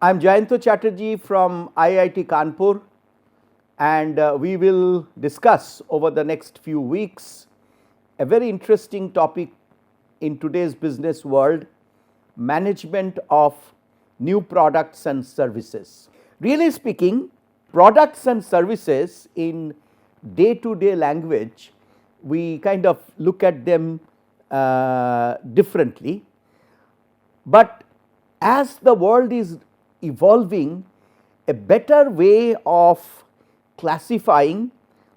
I am Jayanto Chatterjee from IIT Kanpur, and we will discuss over the next few weeks a very interesting topic in today's business world: management of new products and services. Really speaking, products and services in day-to-day language, we kind of look at them differently, but as the world is evolving, a better way of classifying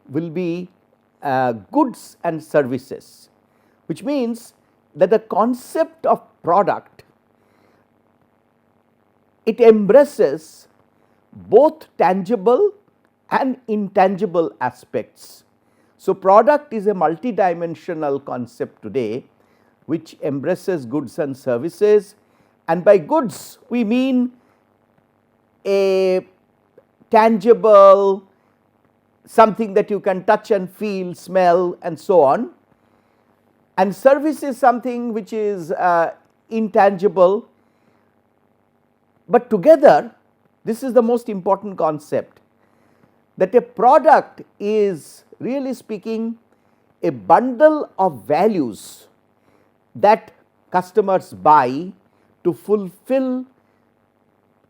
will be goods and services, which means that the concept of product, it embraces both tangible and intangible aspects. So, product is a multidimensional concept today which embraces goods and services, and by goods we mean a tangible, something that you can touch and feel, smell and so on, and service is something which is intangible, but together this is the most important concept, that a product is really speaking a bundle of values that customers buy to fulfill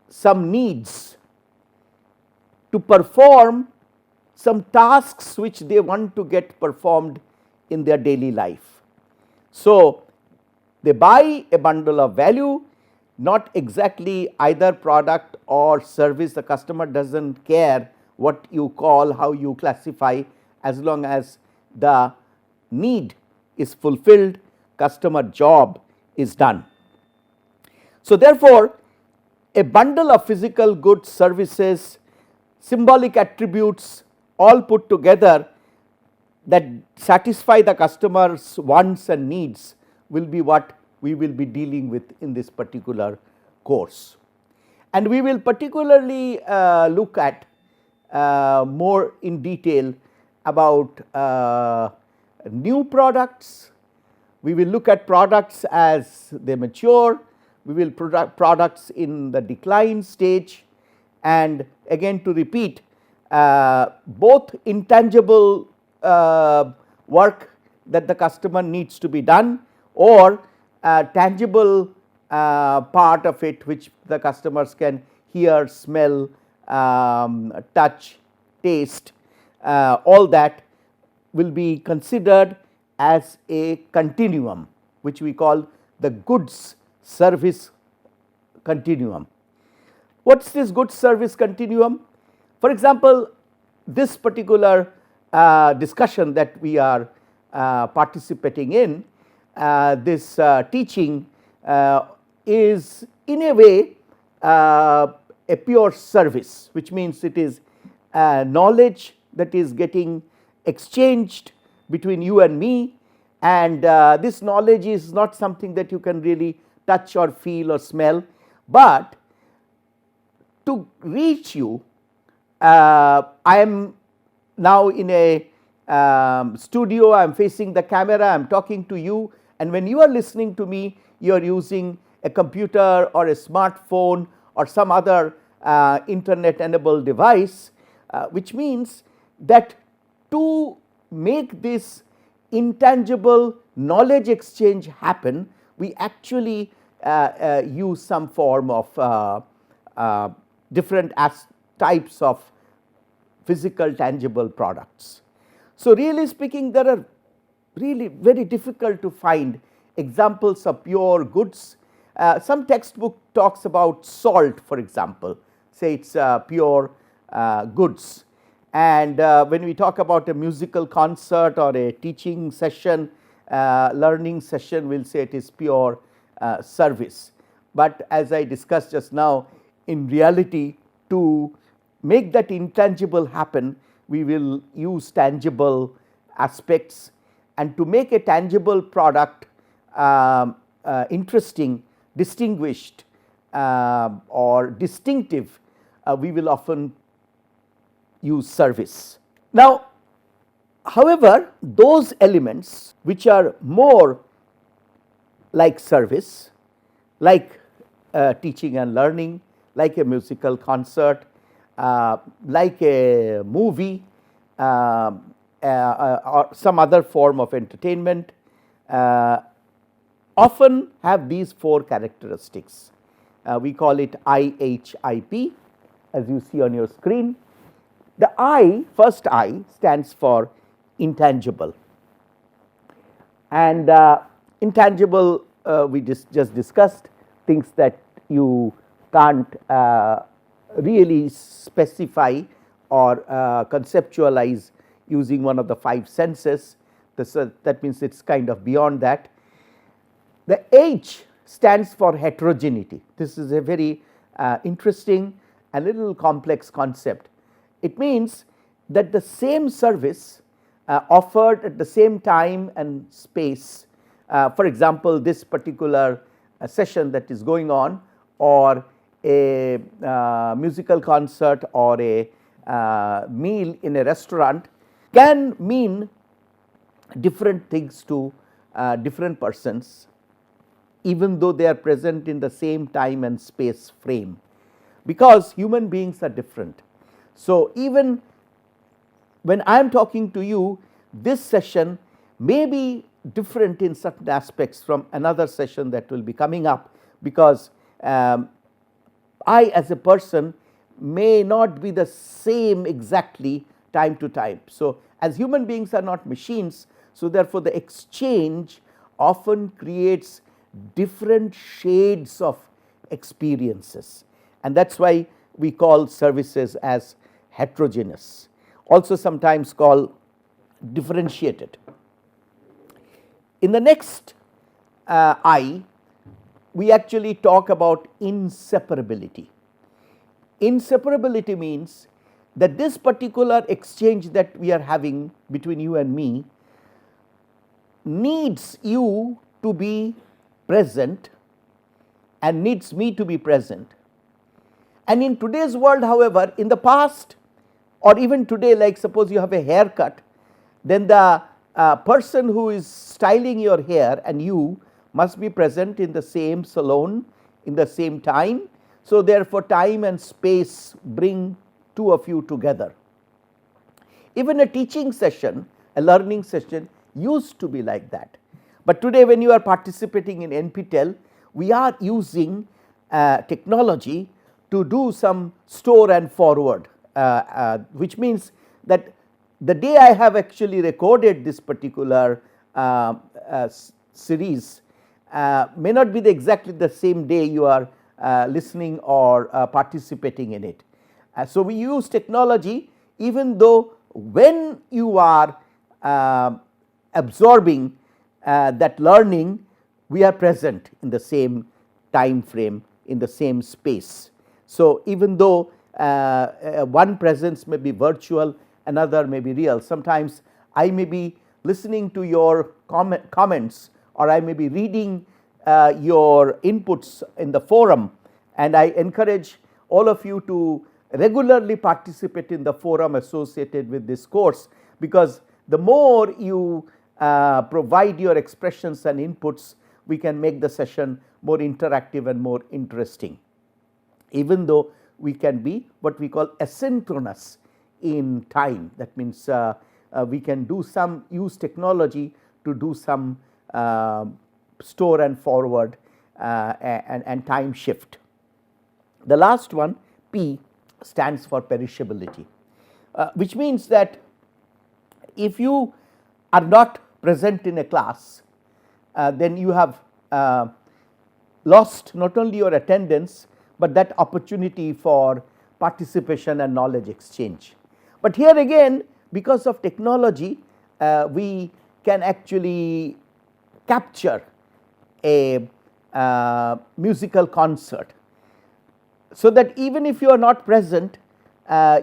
some needs, to perform some tasks which they want to get performed in their daily life. So, they buy a bundle of value, not exactly either product or service. The customer does not care what you call, how you classify, as long as the need is fulfilled, customer job is done. So, therefore, a bundle of physical goods, services, symbolic attributes all put together that satisfy the customer's wants and needs will be what we will be dealing with in this particular course. And we will particularly look at more in detail about new products. We will look at products as they mature. We will products in the decline stage, and again to repeat, both intangible work that the customer needs to be done, or tangible part of it which the customers can hear, smell, touch, taste, all that will be considered as a continuum which we call the goods service continuum. What is this goods service continuum? For example, this particular discussion that we are participating in, this teaching is in a way a pure service, which means it is knowledge that is getting exchanged between you and me, and this knowledge is not something that you can really touch or feel or smell, but to reach you, I am now in a studio, I am facing the camera, I am talking to you, and when you are listening to me, you are using a computer or a smartphone or some other internet enabled device, which means that to make this intangible knowledge exchange happen, we actually use some form of different types of physical tangible products. So, really speaking, there are really very difficult to find examples of pure goods. Some textbook talks about salt, for example, say it is pure goods, and when we talk about a musical concert or a teaching session, learning session, we will say it is pure service. But as I discussed just now, in reality, to make that intangible happen, we will use tangible aspects, and to make a tangible product interesting, distinguished or distinctive, we will often use service. Now, however, those elements which are more like service, like teaching and learning, like a musical concert, like a movie, or some other form of entertainment, often have these four characteristics. We call it IHIP, as you see on your screen. The I, first I, stands for intangible, and intangible we just discussed, things that you can't really specify or conceptualize using one of the five senses. That means it's kind of beyond that. The H stands for heterogeneity. This is a very interesting and little complex concept. It means that the same service offered at the same time and space, for example, this particular session that is going on, or a musical concert, or a meal in a restaurant, can mean different things to different persons, even though they are present in the same time and space frame, because human beings are different. So, even when I am talking to you, this session may be different in certain aspects from another session that will be coming up, because I as a person may not be the same exactly time to time. So, as human beings are not machines, so therefore, the exchange often creates different shades of experiences, and that is why we call services as heterogeneous, also sometimes called differentiated. In the next I, we actually talk about inseparability. Inseparability means that this particular exchange that we are having between you and me needs you to be present and needs me to be present. And in today's world, however, in the past or even today, like suppose you have a haircut, then the person who is styling your hair and you must be present in the same salon in the same time. So, therefore, time and space bring two of you together. Even a teaching session, a learning session used to be like that, but today when you are participating in NPTEL, we are using technology to do some store and forward, which means that the day I have actually recorded this particular series may not be exactly the same day you are listening or participating in it. So, we use technology even though when you are absorbing that learning, we are present in the same time frame, in the same space. So, even though one presence may be virtual, another may be real. Sometimes I may be listening to your comments, or I may be reading your inputs in the forum, and I encourage all of you to regularly participate in the forum associated with this course, because the more you provide your expressions and inputs, we can make the session more interactive and more interesting, even though we can be what we call asynchronous in time. That means we can do some use technology to do some store and forward and time shift. The last one, P, stands for perishability, which means that if you are not present in a class, then you have lost not only your attendance, but that opportunity for participation and knowledge exchange. But here again, because of technology, we can actually capture a musical concert, so that even if you are not present,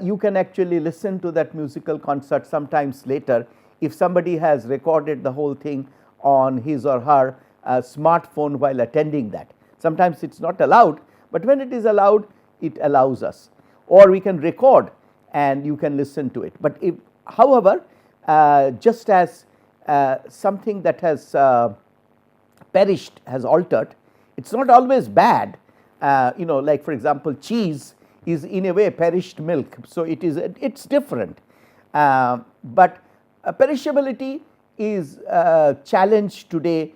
you can actually listen to that musical concert sometimes later, if somebody has recorded the whole thing on his or her smartphone while attending that. Sometimes it is not allowed, but when it is allowed, it allows us. Or we can record and you can listen to it. But if, however, just as something that has perished has altered, it is not always bad. Like for example, cheese is in a way perished milk. So, it is different, but perishability is challenged today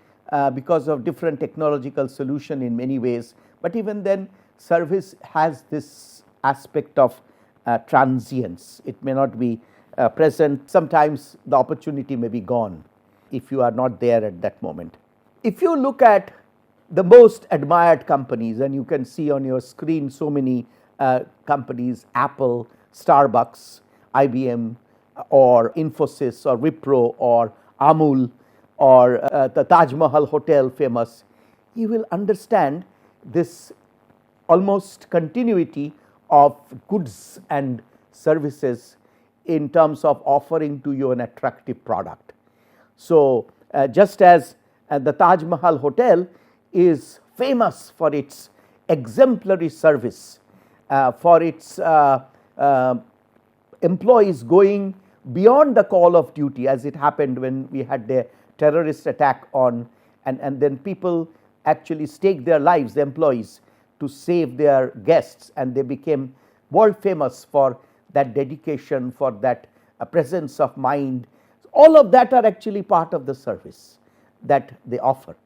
because of different technological solution in many ways, but even then service has this aspect of transience. It may not be present, sometimes the opportunity may be gone if you are not there at that moment. If you look at the most admired companies, and you can see on your screen so many companies, Apple, Starbucks, IBM, or Infosys, or Wipro, or Amul, or the Taj Mahal Hotel famous, you will understand this almost continuity of goods and services in terms of offering to you an attractive product. So, just as the Taj Mahal Hotel is famous for its exemplary service, for its employees going beyond the call of duty, as it happened when we had the terrorist attack on, and then people actually staked their lives, the employees, to save their guests, and they became world famous for that dedication, for that presence of mind. All of that are actually part of the service that they offer.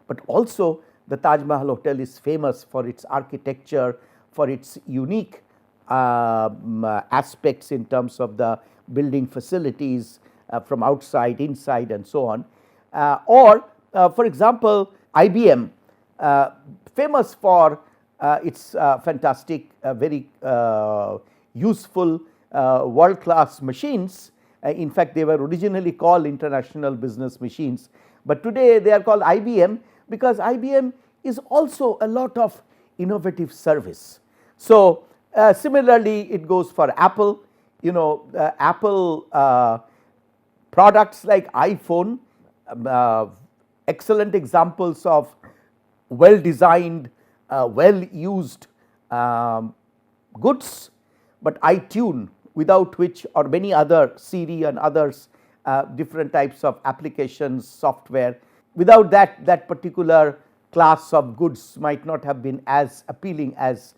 But also the Taj Mahal Hotel is famous for its architecture, for its unique aspects in terms of the building facilities from outside, inside, and so on. For example, IBM, famous for its fantastic, very useful world class machines. In fact, they were originally called International Business Machines, but today they are called IBM because IBM is also a lot of innovative service. So, similarly it goes for Apple. Apple products like iPhone, excellent examples of well designed, well used goods, but iTunes, without which, or many other Siri and others, different types of applications, software, without that particular class of goods might not have been as appealing as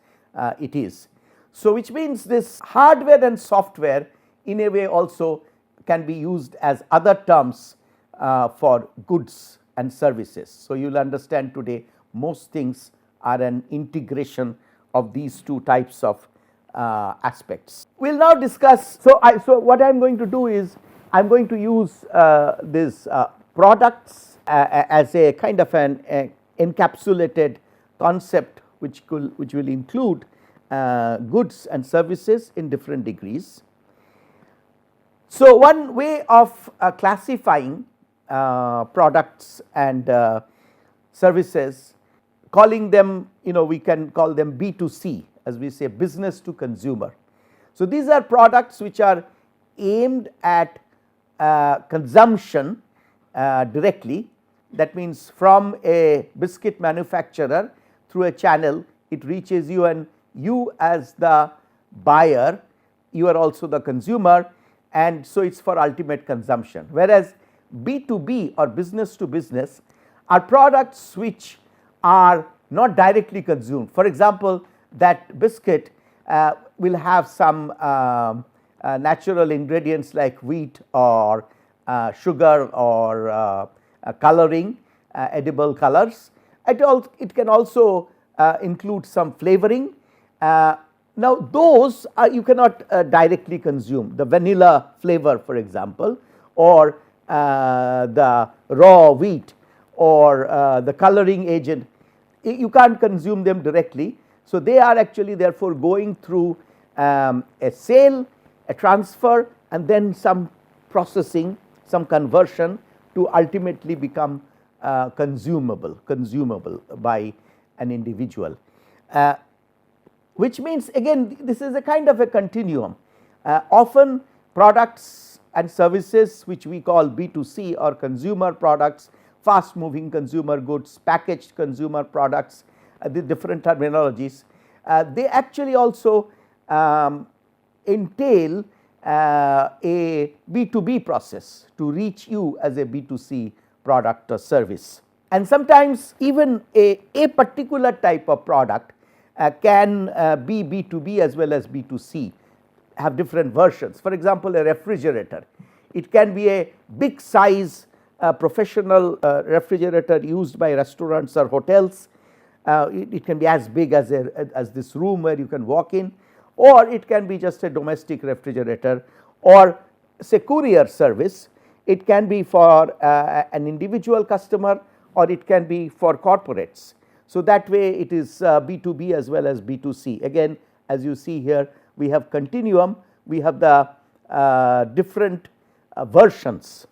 it is. So, which means this hardware and software in a way also can be used as other terms for goods and services. So, you will understand today most things are an integration of these two types of aspects. We will now discuss. So, what I am going to do is I am going to use these products as a kind of an encapsulated concept which will include goods and services in different degrees. So, one way of classifying products and services, calling them, we can call them B2C, as we say, business to consumer. So, these are products which are aimed at consumption directly. That means from a biscuit manufacturer through a channel, it reaches you, and you as the buyer, you are also the consumer, and so it is for ultimate consumption. Whereas B2B or business to business are products which are not directly consumed. For example, that biscuit will have some natural ingredients like wheat or sugar or coloring, edible colors. It can also include some flavoring. Now, those you cannot directly consume, the vanilla flavor for example, or the raw wheat, or the coloring agent, you can't consume them directly. So, they are actually therefore going through a sale, a transfer, and then some processing, some conversion to ultimately become consumable by an individual. Which means again this is a kind of a continuum. Often products and services which we call B2C or consumer products, fast moving consumer goods, packaged consumer products, the different terminologies, they actually also entail a B2B process to reach you as a B2C product or service. And sometimes even a particular type of product can be B2B as well as B2C, have different versions. For example, a refrigerator, it can be a big size professional refrigerator used by restaurants or hotels. It can be as big as this room where you can walk in, or it can be just a domestic refrigerator, or say courier service. It can be for an individual customer, or it can be for corporates. So that way it is B2B as well as B2C. Again, as you see here, we have continuum, we have the different versions